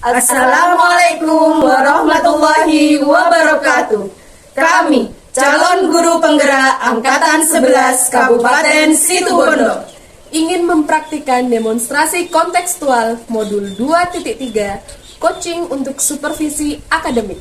Assalamualaikum warahmatullahi wabarakatuh. Kami, calon guru penggerak Angkatan 11 Kabupaten Situbondo, ingin mempraktikkan demonstrasi kontekstual modul 2.3 coaching untuk supervisi akademik.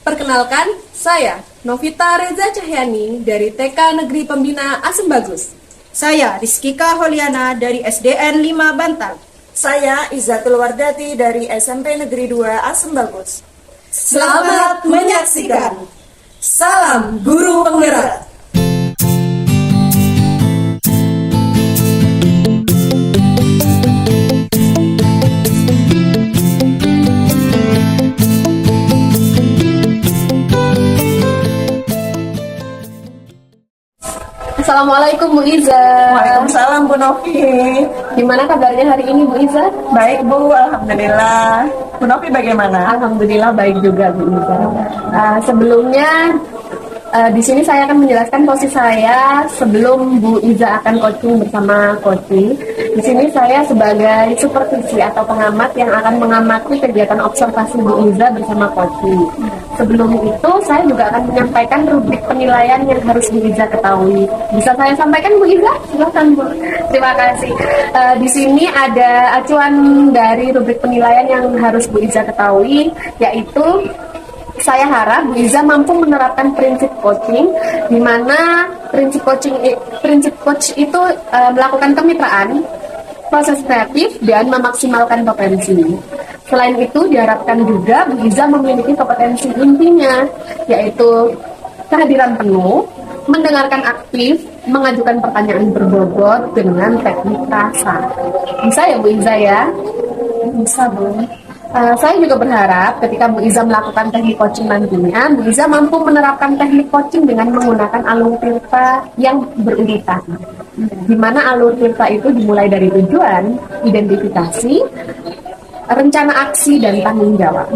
Perkenalkan, saya Novita Reza Cahyani dari TK Negeri Pembina Asem Bagus. Saya Rizkika Holiana dari SDN 5 Bantal. Saya Izatul Wardati dari SMP Negeri 2 Asem Bagus. Selamat menyaksikan. Salam Guru Penggerak. Assalamualaikum Bu Iza. Waalaikumsalam Bu Novi. Gimana kabarnya hari ini Bu Iza? Baik Bu, Alhamdulillah. Bu Novi bagaimana? Alhamdulillah baik juga Bu Iza. Sebelumnya di sini saya akan menjelaskan posisi saya sebelum Bu Iza akan coaching bersama coaching. Di sini saya sebagai supervisi atau pengamat yang akan mengamati kegiatan observasi Bu Iza bersama coaching. Sebelum itu saya juga akan menyampaikan rubrik penilaian yang harus Bu Iza ketahui. Bisa saya sampaikan Bu Iza? Silakan Bu. Terima kasih. Di sini ada acuan dari rubrik penilaian yang harus Bu Iza ketahui, yaitu saya harap Bu Iza mampu menerapkan prinsip coaching, di mana prinsip coach itu melakukan kemitraan, proses kreatif, dan memaksimalkan potensi. Selain itu, diharapkan juga Bu Iza memiliki kompetensi intinya, yaitu kehadiran penuh, mendengarkan aktif, mengajukan pertanyaan berbobot dengan teknik rasa. Bisa ya Bu Iza ya? Bisa Bu. Saya juga berharap ketika Bu Iza melakukan teknik coaching nantinya, Bu Iza mampu menerapkan teknik coaching dengan menggunakan alur tirta yang berurutan. Di mana alur tirta itu dimulai dari tujuan, identifikasi, rencana aksi, dan tanggung jawab.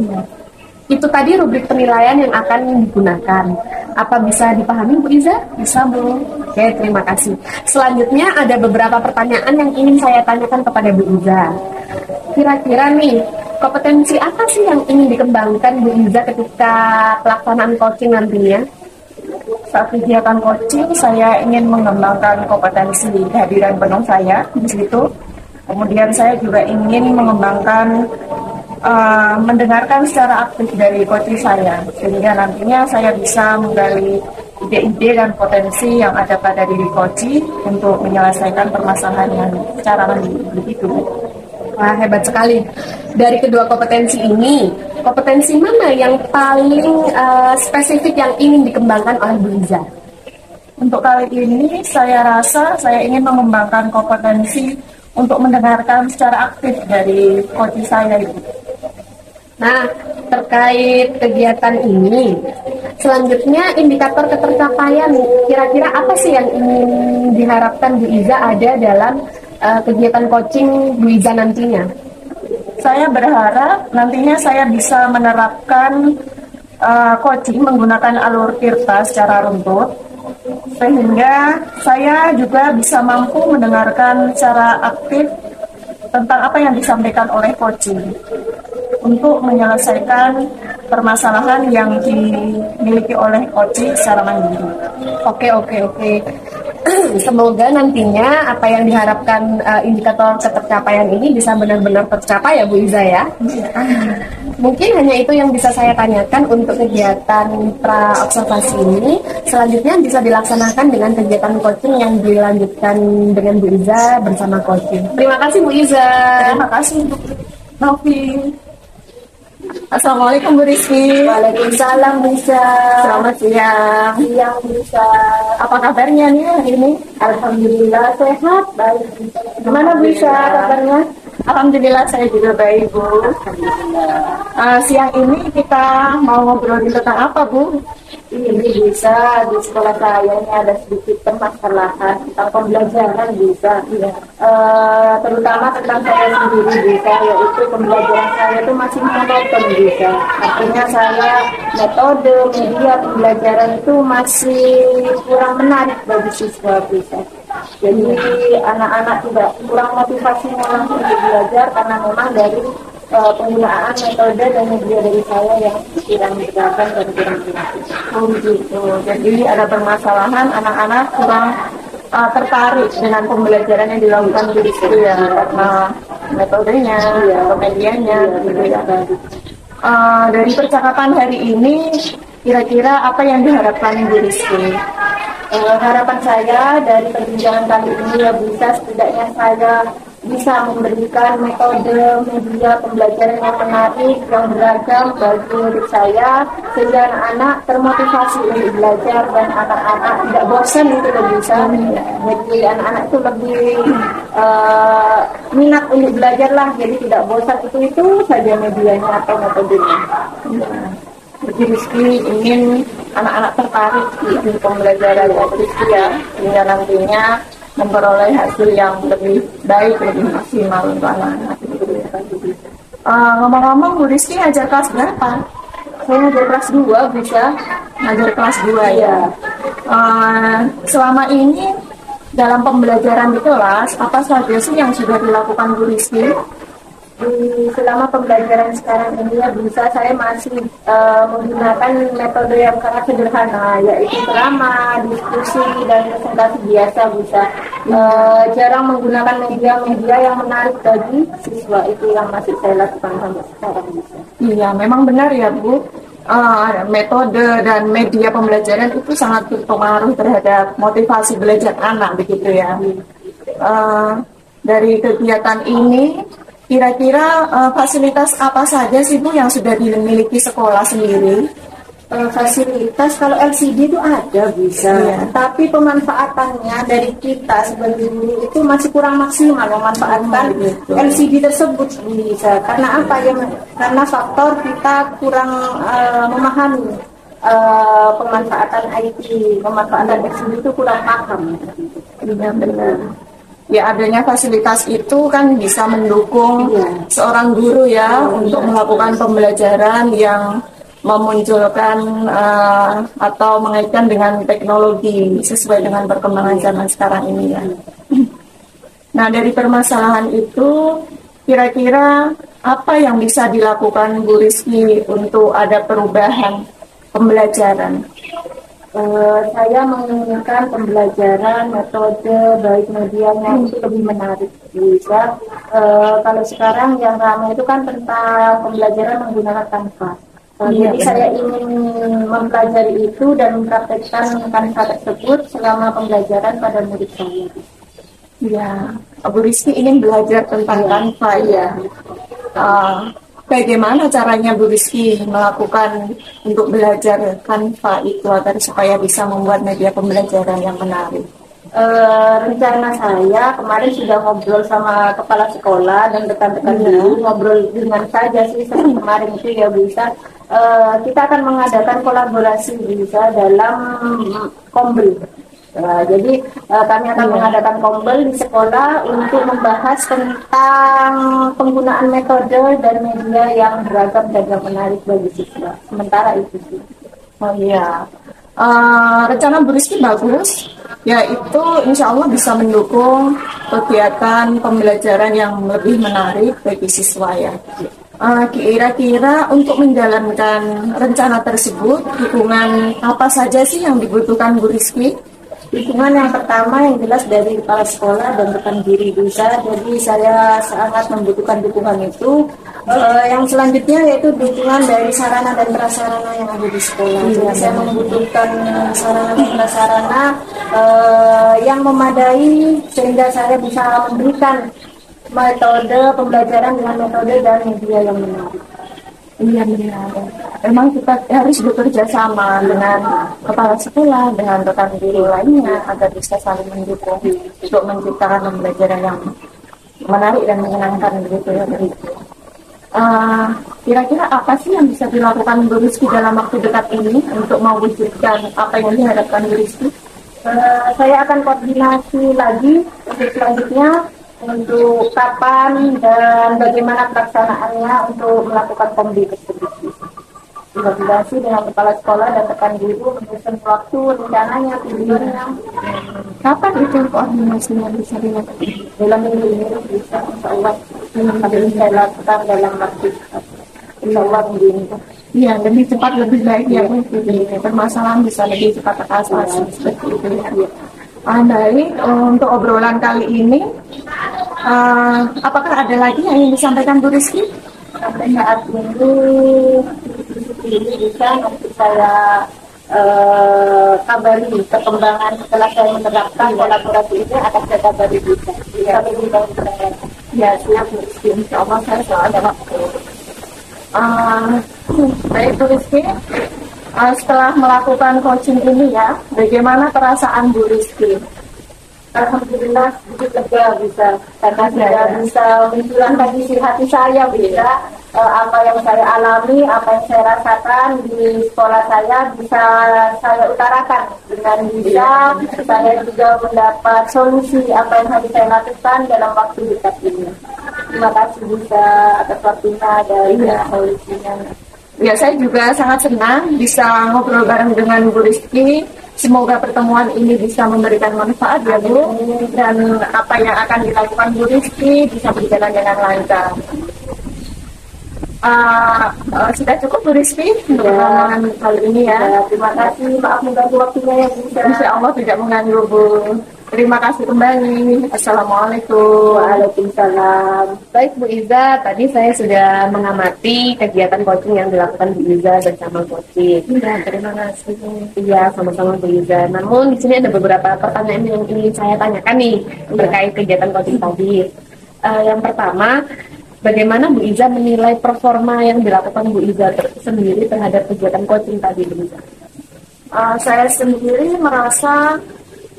Itu tadi rubrik penilaian yang akan digunakan. Apa bisa dipahami Bu Iza? Bisa Bu. Oke, terima kasih. Selanjutnya ada beberapa pertanyaan yang ingin saya tanyakan kepada Bu Iza. Kira-kira nih, kompetensi apa sih yang ingin dikembangkan Bu Iza ketika pelaksanaan coaching nantinya? Saat kegiatan coaching, saya ingin mengembangkan kompetensi kehadiran penuh saya di situ. Kemudian saya juga ingin mengembangkan mendengarkan secara aktif dari coaching saya, sehingga nantinya saya bisa menggali ide-ide dan potensi yang ada pada diri coaching untuk menyelesaikan permasalahan yang secara mandiri itu. Wah, hebat sekali. Dari kedua kompetensi ini, kompetensi mana yang paling spesifik yang ingin dikembangkan oleh Bu Iza? Untuk kali ini, saya rasa saya ingin mengembangkan kompetensi untuk mendengarkan secara aktif dari coaching saya itu. Nah, terkait kegiatan ini, selanjutnya indikator ketercapaian, kira-kira apa sih yang ingin diharapkan Bu Iza ada dalam kegiatan coaching Bu Iza nantinya? Saya berharap nantinya saya bisa menerapkan coaching menggunakan alur tirta secara runtut, sehingga saya juga bisa mampu mendengarkan secara aktif tentang apa yang disampaikan oleh coaching untuk menyelesaikan permasalahan yang dimiliki oleh coaching secara mandiri. Oke. Semoga nantinya apa yang diharapkan indikator ketercapaian ini bisa benar-benar tercapai ya Bu Iza ya. Mungkin hanya itu yang bisa saya tanyakan untuk kegiatan pra-observasi ini. Selanjutnya bisa dilaksanakan dengan kegiatan coaching yang dilanjutkan dengan Bu Iza bersama coaching. Terima kasih Bu Iza. Terima kasih Bu Novi. Assalamualaikum Bu Rizky. Waalaikumsalam Bu Iza. Selamat siang. Siang Bu Iza. Apa kabarnya nih hari ini? Alhamdulillah sehat, baik. Gimana Bu Iza kabarnya? Alhamdulillah saya juga baik Bu. Siang ini kita mau ngobrolin tentang apa Bu? Ini bisa di sekolah saya ini ada sedikit permasalahan tentang pembelajaran bisa, terutama tentang saya sendiri bisa, yaitu pembelajaran saya itu masih monoton bisa. Artinya saya metode media pembelajaran itu masih kurang menarik bagi siswa bisa. Jadi anak-anak juga kurang motivasi untuk belajar karena memang dari penggunaan metode dan media dari saya yang kurang beragam dan kurang kreatif. Oh gitu. Jadi ada permasalahan anak-anak kurang tertarik dengan pembelajaran yang dilakukan di situ ya, karena metodenya atau medianya gitu ya. Dari percakapan hari ini, kira-kira apa yang diharapkan Bu Rizky? Harapan saya dari perbincangan kali ini ya bisa setidaknya saya bisa memberikan metode media pembelajaran yang menarik, yang beragam bagi murid saya, sehingga anak-anak termotivasi untuk belajar dan anak-anak tidak bosan itu bisa. Jadi anak-anak itu lebih minat untuk belajar lah, jadi tidak bosan itu saja medianya atau metodenya. Jadi Rizky ingin anak-anak tertarik di pembelajaran Rizky ya, sehingga nantinya memperoleh hasil yang lebih baik, lebih maksimal untuk anak-anak. Ngomong-ngomong, Bu Rizky ngajar kelas berapa? Saya ngajar kelas 2 bisa. Ngajar kelas 2 ya. Selama ini dalam pembelajaran di kelas, apa saja sih yang sudah dilakukan Bu Rizky? Selama pembelajaran sekarang ini ya bisa saya masih menggunakan metode yang sangat sederhana, yaitu ceramah, diskusi, dan presentasi biasa bisa. Jarang menggunakan media-media yang menarik bagi siswa, itu yang masih saya lakukan sampai sekarang bisa. Iya, memang benar ya Bu. Metode dan media pembelajaran itu sangat berpengaruh terhadap motivasi belajar anak begitu ya. Dari kegiatan ini, kira-kira fasilitas apa saja sih Bu yang sudah dimiliki sekolah sendiri? Fasilitas kalau LCD itu ada bisa, tapi pemanfaatannya dari kita sebagai guru itu masih kurang maksimal memanfaatkan LCD tersebut bisa. Karena apa ya? Karena faktor kita kurang memahami pemanfaatan IT, pemanfaatan LCD itu kurang paham. Iya benar. Ya adanya fasilitas itu kan bisa mendukung seorang guru ya untuk melakukan pembelajaran yang memunculkan atau mengaitkan dengan teknologi sesuai dengan perkembangan zaman sekarang ini ya. Nah dari permasalahan itu kira-kira apa yang bisa dilakukan Bu Rizky untuk ada perubahan pembelajaran? Saya menginginkan pembelajaran metode baik medianya itu lebih menarik bisa. Kalau sekarang yang ramai itu kan tentang pembelajaran menggunakan Canva. Jadi saya ingin mempelajari itu dan mempraktekkan Canva tersebut selama pembelajaran pada murid saya. Ya, Bu Rizky ingin belajar tentang Canva ya. Bagaimana caranya Bu Rizky melakukan untuk belajar Canva itu agar supaya bisa membuat media pembelajaran yang menarik? Rencana saya kemarin sudah ngobrol sama kepala sekolah dan rekan-rekan guru, ngobrol dengan saja sih kemarin itu ya bisa. Kita akan mengadakan kolaborasi bisa dalam Kombel. Jadi kami akan mengadakan Kombel di sekolah untuk membahas tentang penggunaan metode dan media yang beragam dan yang menarik bagi siswa. Sementara itu sih. Oh iya, rencana Bu Rizky bagus, yaitu insya Allah bisa mendukung kegiatan pembelajaran yang lebih menarik bagi siswa ya. Kira-kira untuk menjalankan rencana tersebut, dukungan apa saja sih yang dibutuhkan Bu Rizky? Dukungan yang pertama yang jelas dari kepala sekolah dan rekan diri bisa. Jadi saya sangat membutuhkan dukungan itu. Yang selanjutnya yaitu dukungan dari sarana dan prasarana yang ada di sekolah. Jadi saya membutuhkan sarana dan prasarana yang memadai sehingga saya bisa memberikan metode pembelajaran dengan metode dan media yang menarik. Iya benar. Memang kita harus bekerja sama dengan kepala sekolah, dengan rekan guru lainnya agar bisa saling mendukung untuk menciptakan pembelajaran yang menarik dan menyenangkan begitu ya. Kira-kira apa sih yang bisa dilakukan Bu Rizky dalam waktu dekat ini untuk mewujudkan apa yang diharapkan Bu Rizky? Saya akan koordinasi lagi untuk selanjutnya untuk kapan dan bagaimana pelaksanaannya untuk melakukan Kombel tersebut. Koordinasi dengan kepala sekolah dan rekan guru menyusun waktu, rencananya, tujuannya. Kapan itu koordinasinya bisa dilakukan? Dalam minggu ini bisa, insya Allah. Akan saya lakukan dalam waktu cepat. Insya Allah begini. Iya, lebih cepat lebih baik ya Bu. Jadi permasalahan bisa lebih cepat teratasi seperti itu ya. Baik, untuk obrolan kali ini, apakah ada lagi yang ingin disampaikan Bu Rizky? Sampai saat ini bisa nanti saya kabari perkembangan setelah saya menerapkan kolaborasi ini akan saya kabari bisa. Sampai jumpa saya. Ya, siap Bu Rizky. Insya Allah saya selalu ada waktu. Baik Bu Rizky, setelah melakukan coaching ini ya, bagaimana perasaan Bu Rizky? Alhamdulillah sedikit lega bisa karena saya bisa menghilangkan isi hati saya bisa apa yang saya alami, apa yang saya rasakan di sekolah saya bisa saya utarakan dengan bisa saya juga mendapat solusi apa yang harus saya lakukan dalam waktu dekat ini. Terima kasih bisa atas waktunya dan solusinya. Ya, saya juga sangat senang bisa ngobrol bareng dengan Bu Rizky. Semoga pertemuan ini bisa memberikan manfaat ya Bu, dan apa yang akan dilakukan Bu Rizky bisa berjalan dengan lancar. Sudah cukup Bu Rizky untuk pertemuan kali ini ya. Terima kasih, maaf mengganggu waktunya ya Bu. Insya Allah tidak mengganggu Bu. Terima kasih kembali. Assalamualaikum. Waalaikumsalam. Baik Bu Iza, tadi saya sudah mengamati kegiatan coaching yang dilakukan Bu Iza bersama coaching. Ya, terima kasih. Iya, sama-sama Bu Iza. Namun di sini ada beberapa pertanyaan yang ingin saya tanyakan nih terkait kegiatan coaching tadi. Yang pertama, bagaimana Bu Iza menilai performa yang dilakukan Bu Iza sendiri terhadap kegiatan coaching tadi Bu Iza? Saya sendiri merasa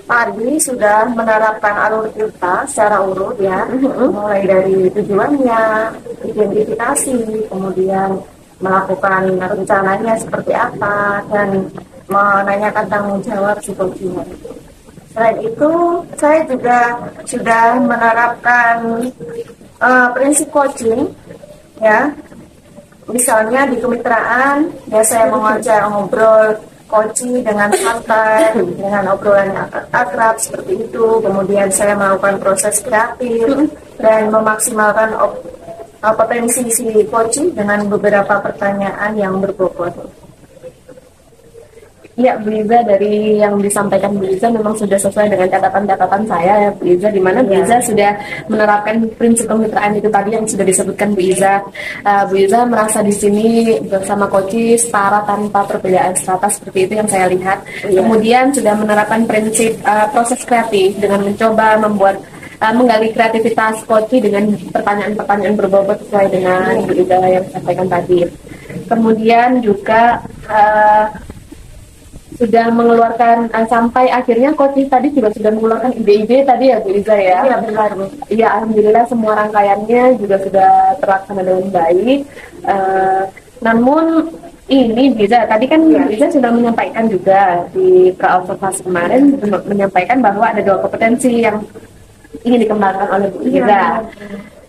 tadi sudah menerapkan alur kita secara urut ya, mulai dari tujuannya, identifikasi, kemudian melakukan rencananya seperti apa, dan menanyakan tanggung jawab si coaching. Selain itu, saya juga sudah menerapkan prinsip coaching ya. Misalnya di kemitraan, ya saya mengajak ngobrol coaching dengan santai, dengan obrolan yang akrab seperti itu. Kemudian saya melakukan proses kreatif dan memaksimalkan potensi si coaching dengan beberapa pertanyaan yang berbobot. Ya Bu Iza, dari yang disampaikan Bu Iza memang sudah sesuai dengan catatan-catatan saya ya Bu Iza, di mana Bu Iza sudah menerapkan prinsip kemitraan itu tadi yang sudah disebutkan Bu Iza. Bu Iza merasa di sini bersama coaching setara tanpa perbedaan strata seperti itu yang saya lihat. Kemudian sudah menerapkan prinsip proses kreatif dengan mencoba membuat menggali kreativitas coaching dengan pertanyaan-pertanyaan berbobot sesuai dengan Bu Iza yang disampaikan tadi. Kemudian juga sudah mengeluarkan sampai akhirnya coaching tadi juga sudah mengeluarkan ide-ide tadi ya Bu Iza ya. Iya benar Bu. Iya, alhamdulillah semua rangkaiannya juga sudah terlaksana dengan baik. Namun ini Bu Iza tadi kan Bu Iza sudah menyampaikan juga di pra-observasi kemarin menyampaikan bahwa ada 2 kompetensi yang ingin dikembangkan oleh Bu Iza.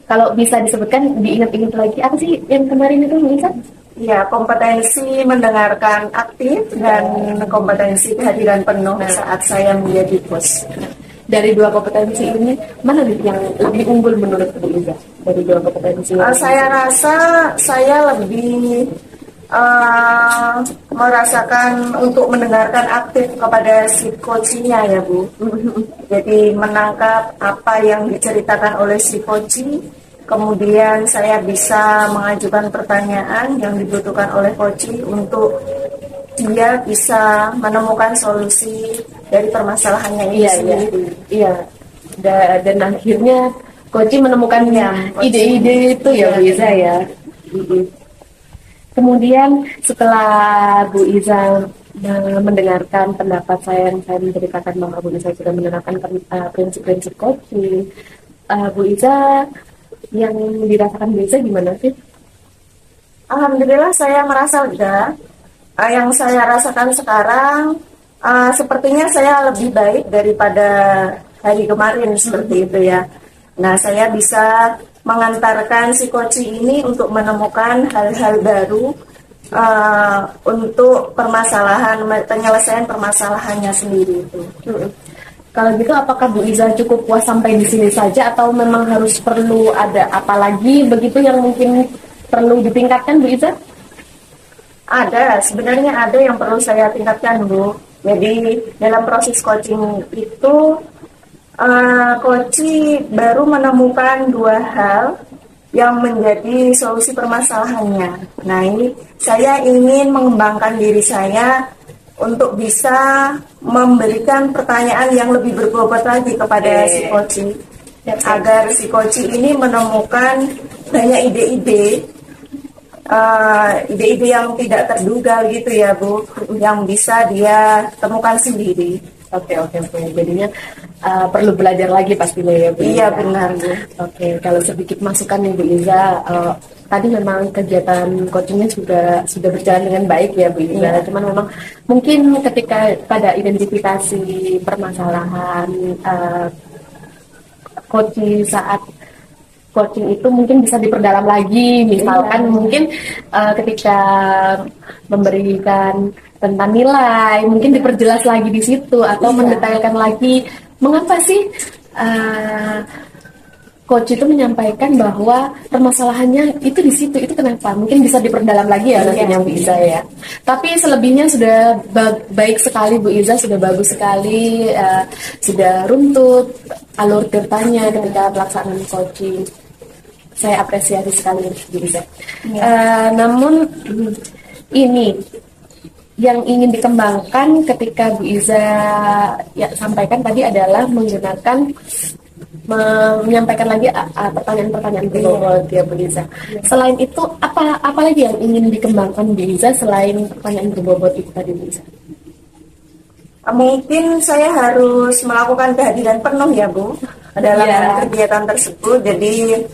Kalau bisa disebutkan, diingat-ingat lagi apa sih yang kemarin itu Bu Iza? Ya, kompetensi mendengarkan aktif dan kompetensi kehadiran penuh saat saya menjadi bos. Dari 2 kompetensi ini, mana yang lebih unggul menurut Bu Iza? Dari 2 kompetensi? Saya rasa saya lebih merasakan untuk mendengarkan aktif kepada si coachingnya ya Bu. Jadi menangkap apa yang diceritakan oleh si coaching. Kemudian saya bisa mengajukan pertanyaan yang dibutuhkan oleh coaching untuk dia bisa menemukan solusi dari permasalahannya ini sendiri. Iya. Dan akhirnya coaching menemukan ide-ide itu ya Bu Iza ya. Kemudian setelah Bu Iza mendengarkan pendapat saya yang saya menceritakan bahwa Bu Iza sudah menerapkan prinsip-prinsip coaching, Bu Iza yang dirasakan Bu Iza gimana sih? Alhamdulillah saya merasa lega. Yang saya rasakan sekarang sepertinya saya lebih baik daripada hari kemarin seperti itu ya. Nah, saya bisa mengantarkan si coaching ini untuk menemukan hal-hal baru untuk penyelesaian permasalahannya sendiri itu. Kalau gitu apakah Bu Iza cukup puas sampai di sini saja atau memang harus perlu ada apa lagi begitu yang mungkin perlu ditingkatkan Bu Iza? Ada, sebenarnya ada yang perlu saya tingkatkan, Bu. Jadi dalam proses coaching itu, coach baru menemukan dua hal yang menjadi solusi permasalahannya. Nah, ini saya ingin mengembangkan diri saya untuk bisa memberikan pertanyaan yang lebih berbobot lagi kepada si coach, agar si coach ini menemukan banyak ide-ide, ide-ide yang tidak terduga gitu ya, Bu, yang bisa dia temukan sendiri. Oke. Jadinya perlu belajar lagi pastinya ya Bu. Iya, benar, Bu. Oke, kalau sedikit masukan nih Bu Iza, tadi memang kegiatan coachingnya juga sudah berjalan dengan baik ya Bu Iza. Iya. Cuman memang mungkin ketika pada identifikasi permasalahan coaching saat coaching itu mungkin bisa diperdalam lagi, misalkan mungkin ketika memberikan tentang nilai, mungkin diperjelas lagi di situ atau mendetailkan lagi mengapa sih coach itu menyampaikan bahwa permasalahannya itu di situ, itu kenapa? Mungkin bisa diperdalam lagi ya nantinya Bu Iza ya. Tapi selebihnya sudah baik sekali Bu Iza, sudah bagus sekali, sudah runtut alur tirtanya ketika pelaksanaan coaching. Saya apresiasi sekali Bu Iza. Namun ini yang ingin dikembangkan ketika Bu Iza sampaikan tadi adalah menyampaikan lagi pertanyaan-pertanyaan berbobot ya Bu Iza. Selain itu apa lagi yang ingin dikembangkan Bu Iza selain pertanyaan berbobot itu tadi Bu Iza? Mungkin saya harus melakukan kehadiran penuh ya, Bu, dalam kegiatan tersebut. Jadi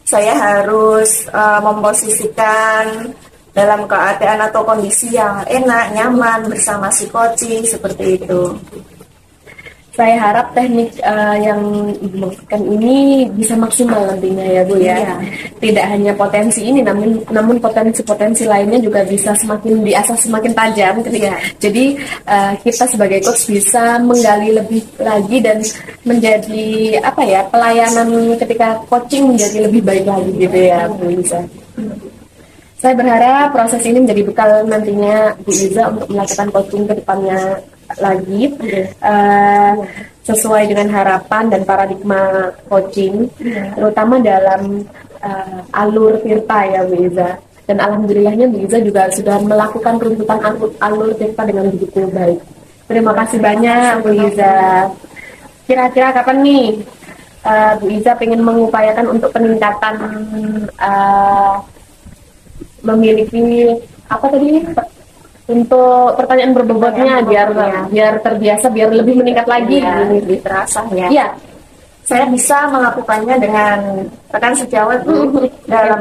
saya harus memposisikan dalam keadaan atau kondisi yang enak, nyaman bersama si coaching, seperti itu. Saya harap teknik yang dimaksudkan ini bisa maksimal nantinya ya Bu ya. Iya. Tidak hanya potensi ini, namun potensi-potensi lainnya juga bisa semakin diasah semakin tajam ketika. Jadi kita sebagai coach bisa menggali lebih lagi dan menjadi pelayanan ketika coaching menjadi lebih baik lagi gitu ya Bu Iza. Saya berharap proses ini menjadi bekal nantinya Bu Iza untuk melakukan coaching ke depannya lagi sesuai dengan harapan dan paradigma coaching, terutama dalam alur tirta ya Bu Iza. Dan alhamdulillahnya Bu Iza juga sudah melakukan runtutan alur tirta dengan begitu baik. Terima kasih banyak Bu Iza. Kira-kira kapan nih Bu Iza ingin mengupayakan untuk peningkatan memiliki untuk pertanyaan berbobotnya biar terbiasa, biar lebih meningkat lagi, lebih terasa ya. Iya. Saya bisa melakukannya dengan rekan sejawat dalam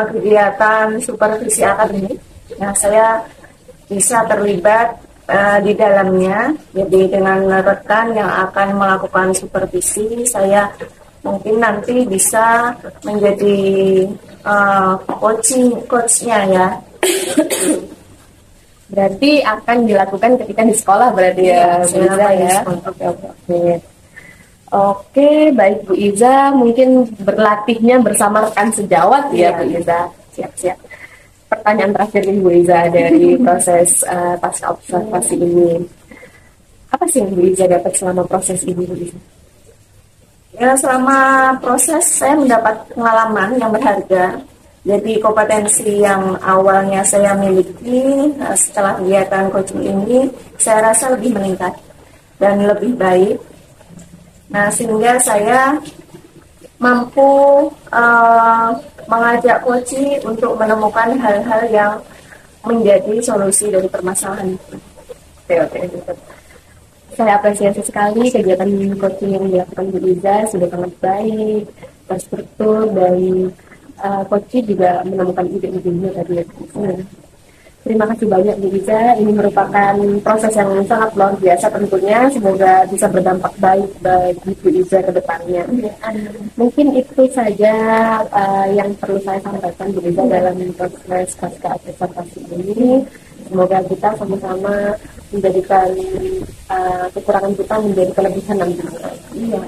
kegiatan supervisi akademik. Nah, saya bisa terlibat di dalamnya, jadi dengan rekan yang akan melakukan supervisi, saya mungkin nanti bisa menjadi coachnya ya. Berarti akan dilakukan ketika di sekolah berarti ya Bu Iza ya. Oke, baik Bu Iza, mungkin berlatihnya bersama rekan sejawat ya Bu Iza. Siap-siap. Pertanyaan terakhir nih Bu Iza dari proses pasca observasi ini. Apa sih yang Bu Iza dapat selama proses ini Bu Iza? Ya, selama proses saya mendapat pengalaman yang berharga. Jadi kompetensi yang awalnya saya miliki setelah kegiatan coaching ini, saya rasa lebih meningkat dan lebih baik. Nah, sehingga saya mampu mengajak coaching untuk menemukan hal-hal yang menjadi solusi dari permasalahan itu. Oke. Saya apresiasi sekali kegiatan coaching yang dilakukan Bu Iza, sudah sangat baik, terstruktur, dan coaching juga menemukan ide-idenya tadi. Terima kasih banyak Bu Iza, ini merupakan proses yang sangat luar biasa tentunya, semoga bisa berdampak baik bagi Bu Iza ke depannya. Mungkin itu saja yang perlu saya sampaikan Bu Iza dalam proses pasca observasi ini. Semoga kita sama-sama menjadikan kekurangan kita menjadi kelebihan nantinya. Iya.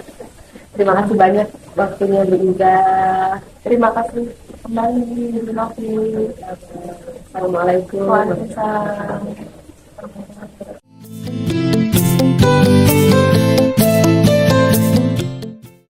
Terima kasih banyak waktunya Bu Iza. Terima kasih kembali. Terima kasih. Assalamualaikum. Waalaikumsalam.